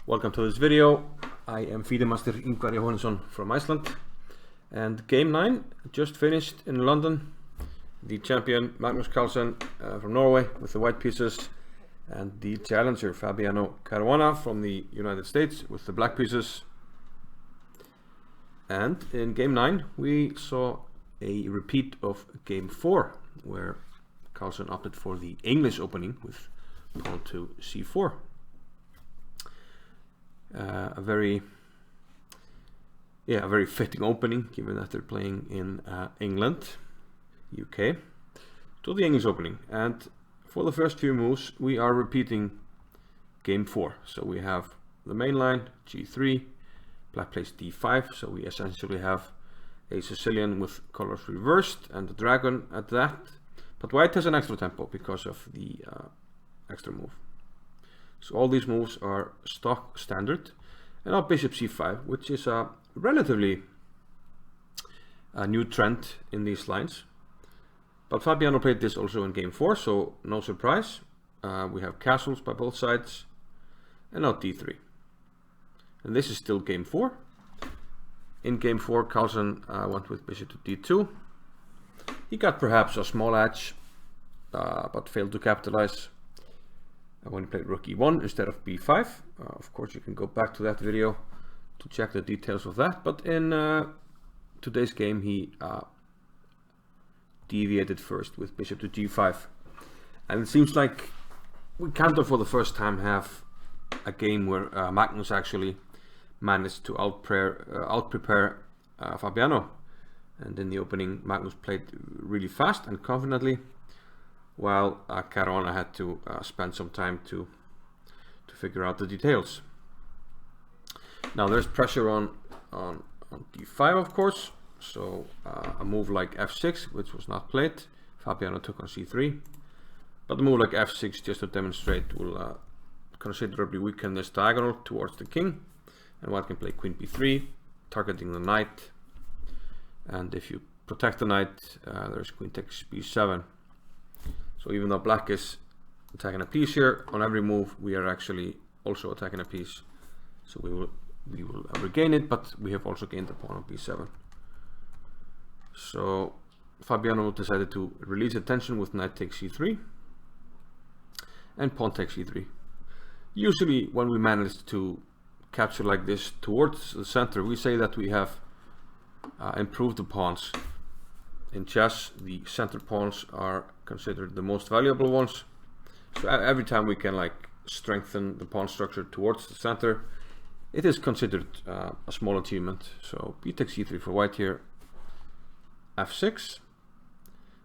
Welcome to this video. I am FIDE Master Ingvar Jóhannesson from Iceland, and game 9 just finished in London. The champion Magnus Carlsen from Norway with the white pieces, and the challenger Fabiano Caruana from the United States with the black pieces. And in game 9 we saw a repeat of game 4, where Carlsen opted for the English opening with pawn to c4. A very fitting opening, given that they're playing in England, UK, to the English opening. And for the first few moves we are repeating game 4. So we have the main line g3, black plays d5, so we essentially have a Sicilian with colors reversed and a dragon at that, but white has an extra tempo because of the extra move. So all these moves are stock standard. And now bishop c5, which is a relatively new trend in these lines. But Fabiano played this also in game 4, so no surprise. We have castles by both sides. And now d3. And this is still game 4. In game 4, Carlsen went with bishop to d2. He got perhaps a small edge, but failed to capitalize when he played rook e1 instead of b5. Of course, you can go back to that video to check the details of that, but in today's game he deviated first with bishop to g5. And it seems like we kind of for the first time have a game where Magnus actually managed to out-prepare Fabiano. And in the opening, Magnus played really fast and confidently, while Caruana had to spend some time to figure out the details. Now there's pressure on d5, of course, so a move like f6, which was not played, Fabiano took on c3, but a move like f6, just to demonstrate, will considerably weaken this diagonal towards the king, and white can play queen b3, targeting the knight, and if you protect the knight, there's queen takes b7. So even though black is attacking a piece here, on every move we are actually also attacking a piece. So we will regain it, but we have also gained the pawn on b7. So Fabiano decided to release the tension with knight takes c3 and pawn takes e3. Usually when we manage to capture like this towards the center, we say that we have improved the pawns. In chess, the center pawns are considered the most valuable ones. So every time we can like strengthen the pawn structure towards the center, it is considered a small achievement. So b takes e3 for white here, f6,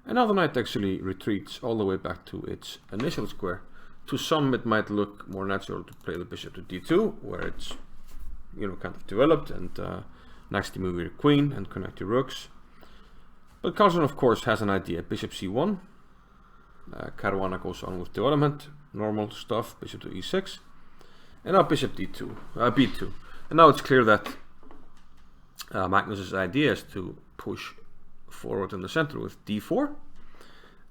and now the knight actually retreats all the way back to its initial square. To some it might look more natural to play the bishop to d2, where it's kind of developed, and next you move your queen and connect your rooks. But Carlsen, of course, has an idea. Bishop c1, Caruana goes on with development, normal stuff, bishop to e6, and now bishop d2, b2. And now it's clear that Magnus's idea is to push forward in the center with d4,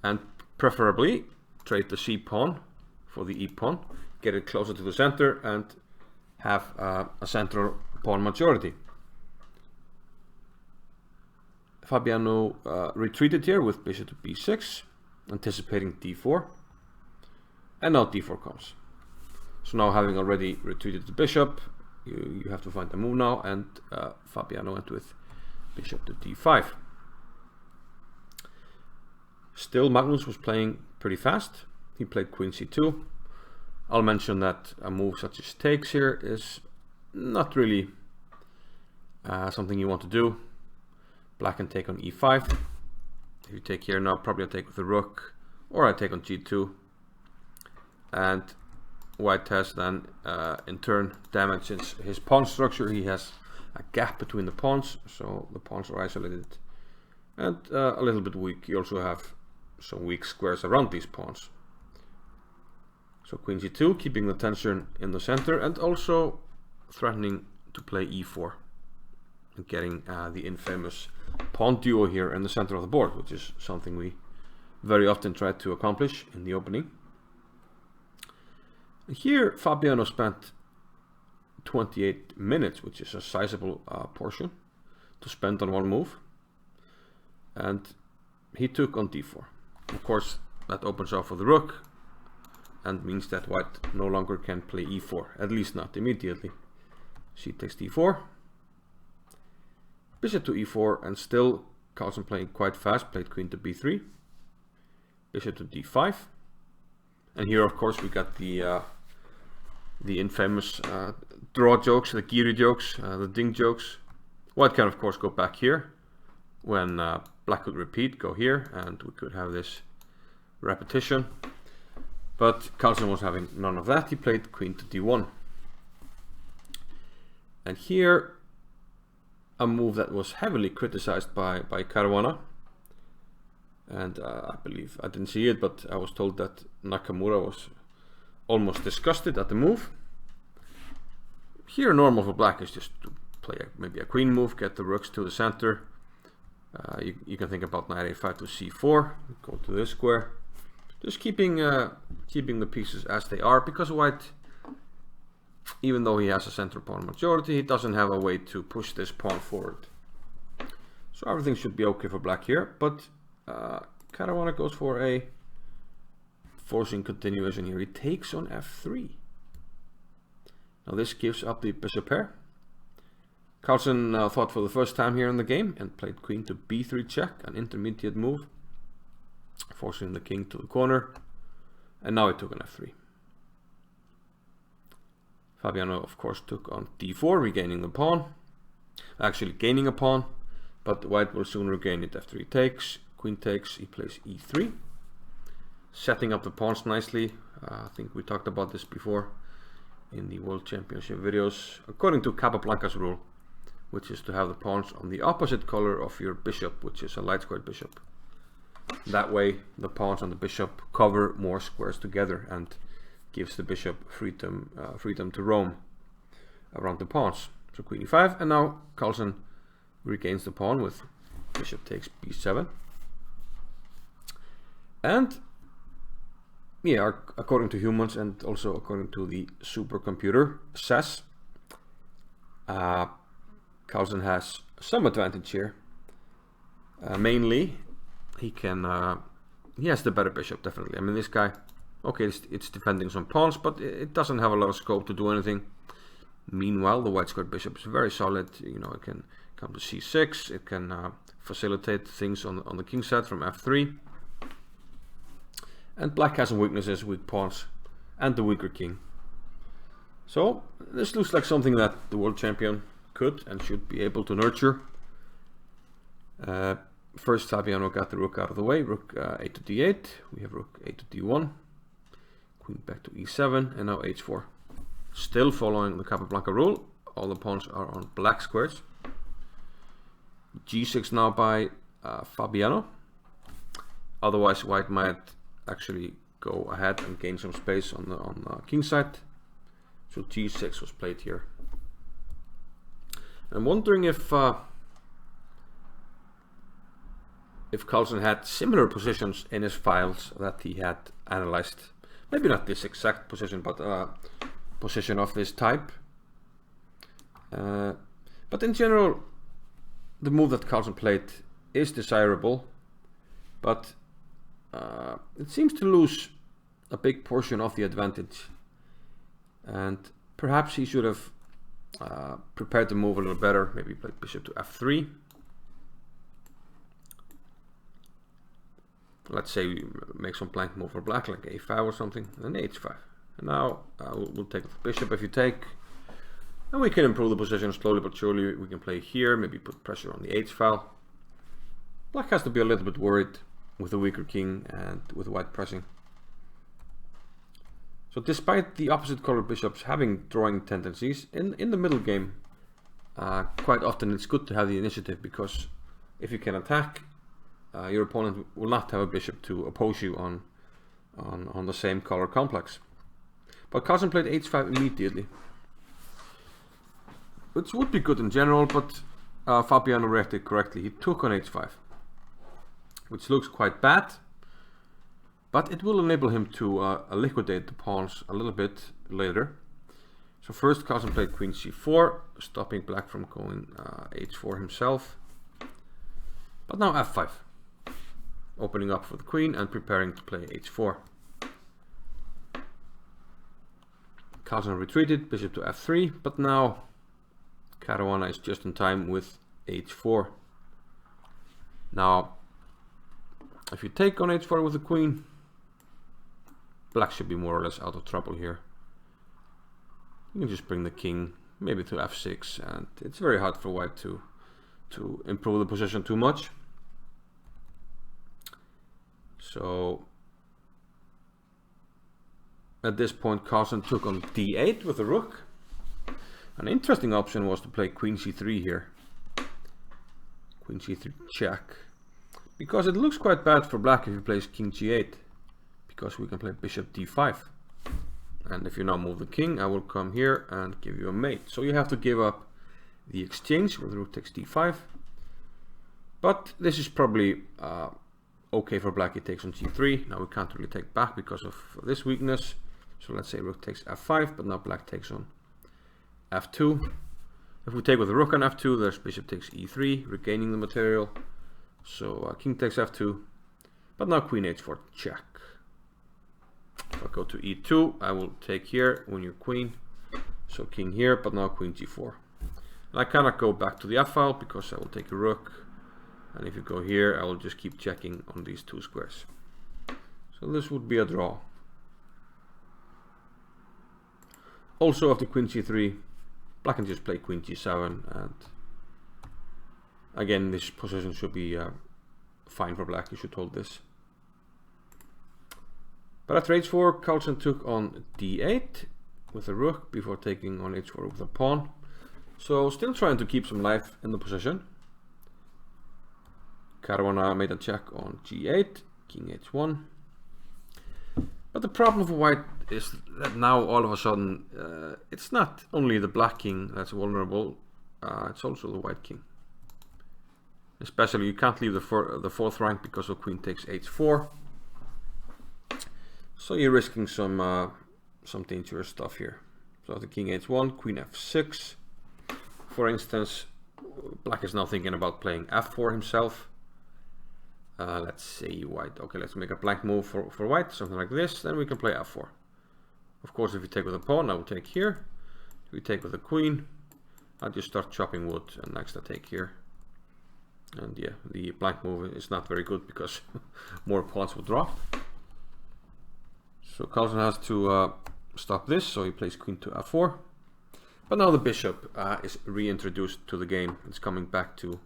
and preferably trade the c pawn for the e pawn, get it closer to the center, and have a central pawn majority. Fabiano retreated here with bishop to b6, anticipating d4, and now d4 comes. So now, having already retreated the bishop, you have to find a move now, and Fabiano went with bishop to d5. Still, Magnus was playing pretty fast. He played queen c2. I'll mention that a move such as takes here is not really something you want to do. Black can take on e5. If you take here now, probably I take with the rook, or I take on g2. And white has then in turn damaged his pawn structure. He has a gap between the pawns, so the pawns are isolated and a little bit weak. You also have some weak squares around these pawns. So queen g2, keeping the tension in the center, and also threatening to play e4. Getting the infamous pawn duo here in the center of the board, which is something we very often try to accomplish in the opening. Here Fabiano spent 28 minutes, which is a sizable portion to spend on one move. And he took on d4. Of course, that opens up for the rook and means that white no longer can play e4, at least not immediately. She takes d4, bishop to e4, and still Carlsen playing quite fast, played queen to b3, bishop to d5, and here of course we got the infamous draw jokes, the giri jokes, the ding jokes. White can of course go back here when black could repeat, go here, and we could have this repetition. But Carlsen was having none of that. He played queen to d1. And here, a move that was heavily criticized by Caruana. And I believe, I didn't see it, but I was told that Nakamura was almost disgusted at the move. Here, normal for black is just to play maybe a queen move, get the rooks to the center. You can think about knight a5 to c4, go to this square. Just keeping the pieces as they are, because white, even though he has a center pawn majority, he doesn't have a way to push this pawn forward. So everything should be okay for black here, but Caruana goes for a forcing continuation here. He takes on f3. Now this gives up the bishop pair. Carlsen thought for the first time here in the game and played queen to b3 check, an intermediate move, forcing the king to the corner, and now he took on f3. Fabiano of course took on d4, regaining the pawn, actually gaining a pawn, but white will soon regain it. f3 takes, queen takes, he plays e3, setting up the pawns nicely. I think we talked about this before in the World Championship videos. According to Capablanca's rule, which is to have the pawns on the opposite color of your bishop, which is a light squared bishop. That way the pawns on the bishop cover more squares together and gives the bishop freedom to roam around the pawns. So queen e5, and now Carlsen regains the pawn with bishop takes b7. And yeah, according to humans and also according to the supercomputer says, Carlsen has some advantage here. Mainly, he has the better bishop, definitely. I mean, this guy, okay, it's defending some pawns, but it doesn't have a lot of scope to do anything. Meanwhile, the white squared bishop is very solid. You know, it can come to c6. It can facilitate things on the king side from f3. And black has some weaknesses, weak pawns, and the weaker king. So this looks like something that the world champion could and should be able to nurture. First, Fabiano got the rook out of the way, rook a to d8. We have rook a to d1, queen back to e7, and now h4. Still following the Capablanca rule, all the pawns are on black squares. g6 now by Fabiano. Otherwise, white might actually go ahead and gain some space on the king side. So g6 was played here. I'm wondering if Carlsen had similar positions in his files that he had analyzed. Maybe not this exact position, but position of this type. But in general, the move that Carlsen played is desirable, but it seems to lose a big portion of the advantage. And perhaps he should have prepared the move a little better, maybe played bishop to f3. Let's say we make some blank move for black, like a5 or something, and h5. And now we'll take the bishop if you take, and we can improve the position slowly but surely. We can play here, maybe put pressure on the h file. Black has to be a little bit worried with the weaker king and with white pressing. So despite the opposite color bishops having drawing tendencies, in the middle game, quite often it's good to have the initiative, because if you can attack, your opponent will not have a bishop to oppose you on the same color complex. But Carlsen played h5 immediately, which would be good in general, but Fabiano reacted correctly. He took on h5, which looks quite bad, but it will enable him to liquidate the pawns a little bit later. So first Carlsen played queen c4, stopping black from going h4 himself. But now f5, opening up for the queen and preparing to play h4. Carlsen retreated, bishop to f3, but now Caruana is just in time with h4. Now, if you take on h4 with the queen, black should be more or less out of trouble here. You can just bring the king maybe to f6, and it's very hard for white to improve the position too much. So at this point Carlsen took on d8 with the rook. An interesting option was to play queen c3 here. Queen c3 check. Because it looks quite bad for black if he plays king g8. Because we can play bishop d5. And if you now move the king, I will come here and give you a mate. So you have to give up the exchange where the rook takes d5. But this is probably okay for black. He takes on g3. Now we can't really take back because of this weakness. So let's say rook takes f5, but now black takes on f2. If we take with the rook on f2, there's bishop takes e3, regaining the material. So king takes f2, but now queen h4 check. If I go to e2, I will take here, win your queen. So king here, but now queen g4. And I cannot go back to the f-file because I will take a rook. And if you go here, I will just keep checking on these two squares. So this would be a draw. Also after queen c3, black can just play queen g7, and again this position should be fine for black. You should hold this. But after h4, Carlsen took on d8 with a rook before taking on h4 with a pawn. So still trying to keep some life in the position. Caruana made a check on g8, king h1. But the problem for white is that now all of a sudden it's not only the black king that's vulnerable, it's also the white king. Especially you can't leave the fourth rank because of queen takes h4. So you're risking some dangerous stuff here. So the king h1, queen f6. For instance, black is now thinking about playing f4 himself. Let's say white. Okay, let's make a blank move for white, something like this. Then we can play f4. Of course, if you take with a pawn, I will take here. If we take with a queen, I'll just start chopping wood, and next I take here. And yeah, the blank move is not very good because more pawns will drop. So Carlsen has to stop this, so he plays queen to f4. But now the bishop is reintroduced to the game. It's coming back to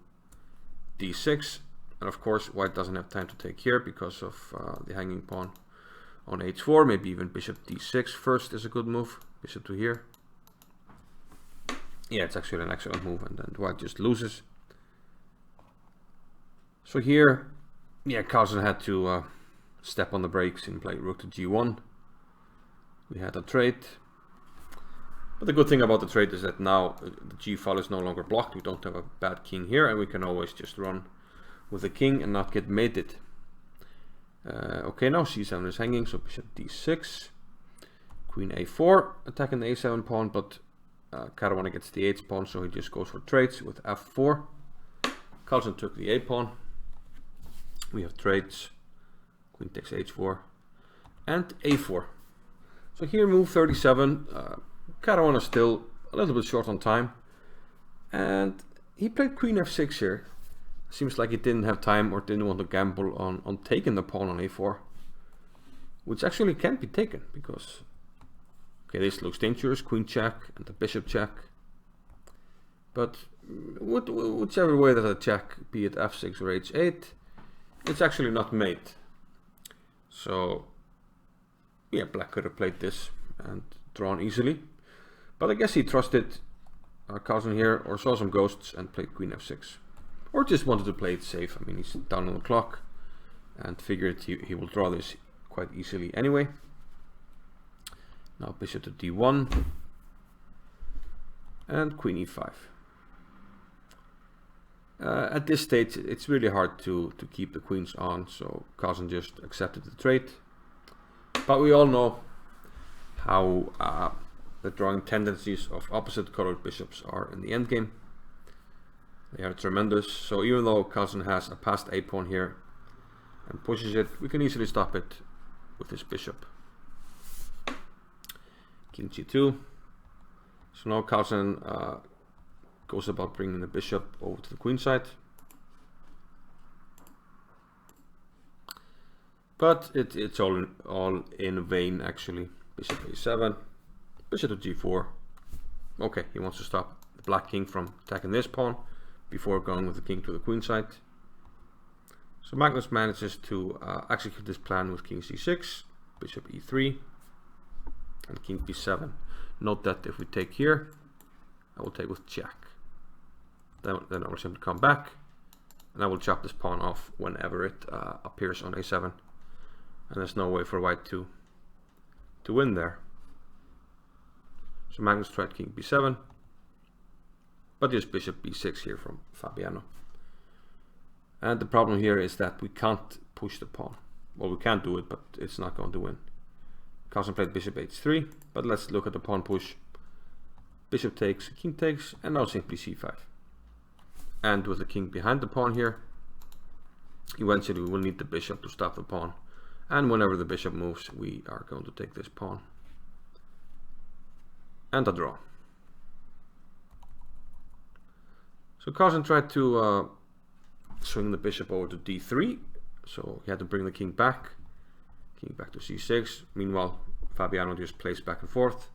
d6. And of course, white doesn't have time to take here because of the hanging pawn on h4. Maybe even bishop d6 first is a good move. Bishop to here. Yeah, it's actually an excellent move, and then white just loses. So here, yeah, Carlsen had to step on the brakes and play rook to g1. We had a trade. But the good thing about the trade is that now the g-file is no longer blocked. We don't have a bad king here, and we can always just run with the king and not get mated. Okay, now c7 is hanging, so bishop d6, queen a4, attacking the a7 pawn, but Caruana gets the h pawn, so he just goes for trades with f4. Carlsen took the a pawn. We have trades, queen takes h4, and a4. So here move 37, Caruana still a little bit short on time, and he played queen f6 here. Seems like he didn't have time or didn't want to gamble on taking the pawn on a4, which actually can't be taken because, okay, this looks dangerous, queen check and the bishop check, but whichever way that I check, be it f6 or h8, it's actually not mate. So yeah, black could have played this and drawn easily, but I guess he trusted Carlsen here, or saw some ghosts and played queen f6. Or just wanted to play it safe. I mean, he's down on the clock and figured he will draw this quite easily anyway. Now bishop to d1 and queen e5. At this stage, it's really hard to keep the queens on, so Carlsen just accepted the trade. But we all know how the drawing tendencies of opposite colored bishops are in the endgame. They are tremendous, so even though Carlsen has a passed a pawn here and pushes it, we can easily stop it with his bishop. King g2. So now Carlsen goes about bringing the bishop over to the queen side. But it's all in vain actually. Bishop a7, bishop to g4. Okay, he wants to stop the black king from attacking this pawn before going with the king to the queen side. So Magnus manages to execute this plan with king c6, bishop e3, and king b7. Note that if we take here, I will take with check. Then I will simply come back, and I will chop this pawn off whenever it appears on a7. And there's no way for white to win there. So Magnus tried king b7, but there's bishop b6 here from Fabiano. And the problem here is that we can't push the pawn. Well, we can do it, but it's not going to win. Carlsen played bishop h3, but let's look at the pawn push. Bishop takes, king takes, and now simply c5. And with the king behind the pawn here, eventually we will need the bishop to stop the pawn. And whenever the bishop moves, we are going to take this pawn. And a draw. So Carlsen tried to swing the bishop over to d3. So he had to bring the king back to c6. Meanwhile, Fabiano just plays back and forth.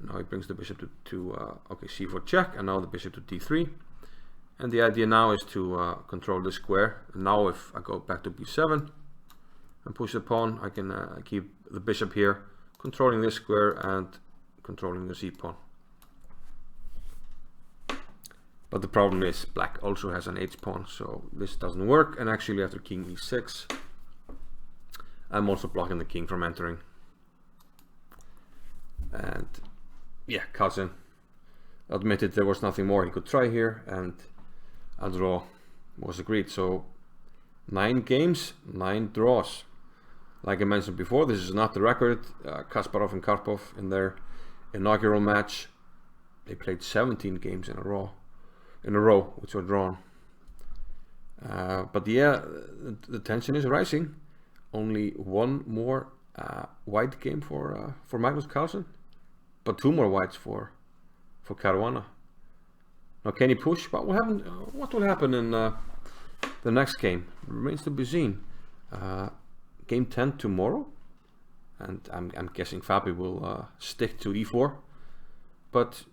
Now he brings the bishop to okay, c4 check, and now the bishop to d3. And the idea now is to control this square. And now if I go back to b7 and push the pawn, I can keep the bishop here, controlling this square and controlling the c-pawn. But the problem is black also has an h-pawn, so this doesn't work. And actually after king e6, I'm also blocking the king from entering. And yeah, Carlsen admitted there was nothing more he could try here, and a draw was agreed. So 9 games, 9 draws. Like I mentioned before, this is not the record. Kasparov and Karpov in their inaugural match, they played 17 games in a row, which were drawn. But yeah, the tension is rising. Only one more white game for Magnus Carlsen, but 2 more whites for Caruana. Now can he push? What will happen in the next game? Remains to be seen. Game 10 tomorrow, and I'm guessing Fabi will stick to e4, but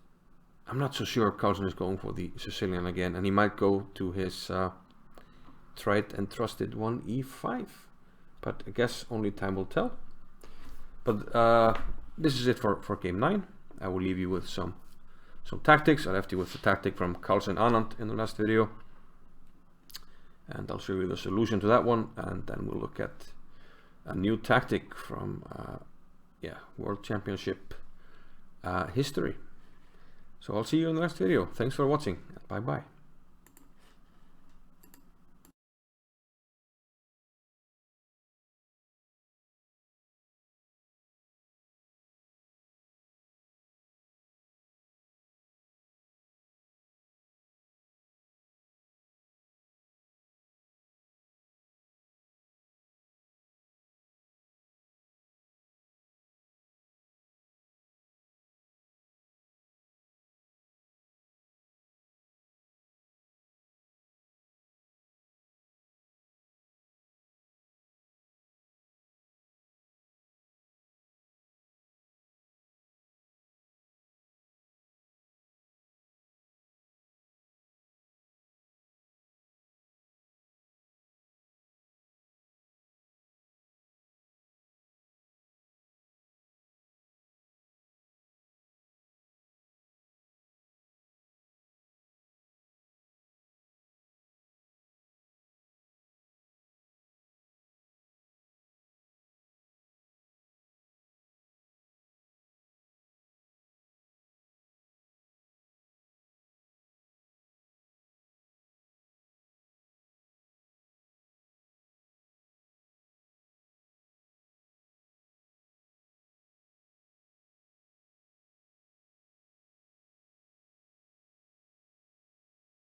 I'm not so sure Carlsen is going for the Sicilian again, and he might go to his tried and trusted one, e5, but I guess only time will tell. But this is it for game 9. I will leave you with some tactics. I left you with the tactic from Carlsen Anand in the last video, and I'll show you the solution to that one, and then we'll look at a new tactic from World Championship history. So I'll see you in the next video. Thanks for watching. Bye bye.